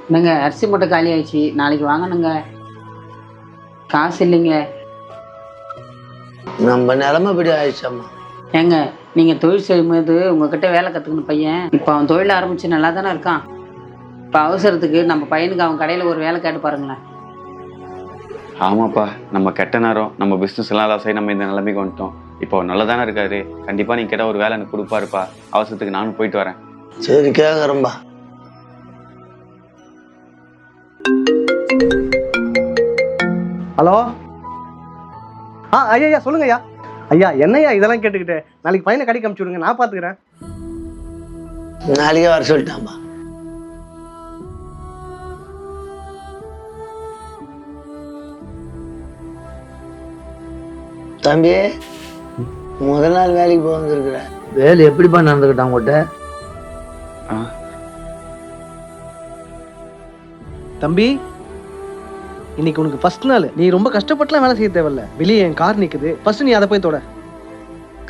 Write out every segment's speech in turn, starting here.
என்னங்க அரிசி மூட்டை காலி ஆயிடுச்சு, நாளைக்கு வாங்கணுங்க. காசு இல்லைங்க. நம்ம நிலைமை இப்படி ஆயிடுச்சம்மா. ஏங்க நீங்கள் தொழில் செய்யும்போது உங்ககிட்ட வேலை கற்றுக்கணும் பையன், இப்போ அவன் தொழில் ஆரம்பித்து நல்லா தானே இருக்கான். இப்போ அவசரத்துக்கு நம்ம பையனுக்கு அவன் கடையில் ஒரு வேலை கேட்டு பாருங்களேன். ஆமாப்பா, நம்ம கெட்ட நேரம், நம்ம பிஸ்னஸ் எல்லாம் லாஸ் நம்ம இந்த நிலைமைக்கு வந்துட்டோம். இப்போ நல்லா தானே இருக்காரு, கண்டிப்பாக நீ கேட்டால் ஒரு வேலை எனக்கு கொடுப்பாருப்பா. அவசரத்துக்கு நானும் போயிட்டு வரேன். சரி கேட்குறேன்பா. ஹலோ. ஐயா சொல்லுங்க ஐயா. ஐயா என்னய்யா இதெல்லாம் கேட்டுக்கிட்டு, நாளைக்கு பையனை கடைக்கு அனுப்பிச்சு விடுங்க, நான் பார்த்துக்கிறேன். நாளைக்கே வர சொல்லிட்டான்பா. தம்பி, முதல் நாள் வேலைக்கு போக வந்துருக்குற, வேலை எப்படிப்பா நடந்துக்கிட்டான் உங்கள்கிட்ட? தம்பி, இன்னைக்கு உனக்கு ஃபர்ஸ்ட் நாள். நீ ரொம்ப கஷ்டப்பட்டுலாம் வேலை செய்ய தேவையில்ல. வெளியே என் கார் நிக்குது, ஃபர்ஸ்ட் நீ அதை போய் தொட.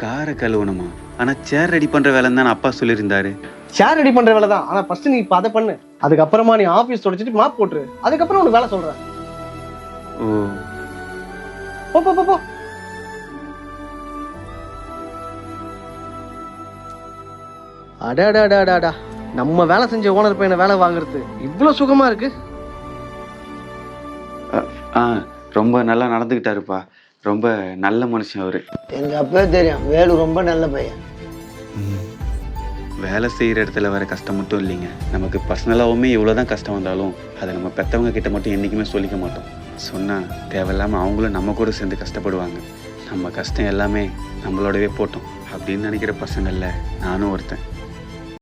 காரை கழுவணுமா? ஆனால் சேர் ரெடி பண்ணுற வேலைன்னு தான் அப்பா சொல்லியிருந்தாரு. ஷேர் ரெடி பண்ற வேலை தான், ஆனா ஃபர்ஸ்ட் நீ இப்போ அதை பண்ணு. அதுக்கப்புறமா நீ ஆஃபீஸ் தொடச்சிட்டு மாப் போட்டுரு. அதுக்கப்புறம் உனக்கு வேலை சொல்றேன். ஓ, போ போ போ போ. அடாடாடாடாடா, நம்ம வேலை செஞ்ச ஓனர் பையனை வேலை வாங்குறது இவ்வளவு சுகமா இருக்கு. ரொம்ப நல்லா நடந்துக்கிட்டாருப்பா. ரொம்ப நல்ல மனுஷன் அவரு. எங்க அப்பவே தெரியும், வேலு ரொம்ப நல்ல பையன். வேலை செய்கிற இடத்துல வர கஷ்டம் மட்டும் இல்லைங்க, நமக்கு பர்சனலாகவுமே எவ்வளோதான் கஷ்டம் வந்தாலும் அதை நம்ம பெற்றவங்க கிட்ட மட்டும் என்றைக்குமே சொல்லிக்க மாட்டோம். சொன்னால் தேவையில்லாமல் அவங்களும் நம்ம கூட சேர்ந்து கஷ்டப்படுவாங்க. நம்ம கஷ்டம் எல்லாமே நம்மளோடவே போட்டோம் அப்படின்னு நினைக்கிற பசங்களில் நானும் ஒருத்தன்.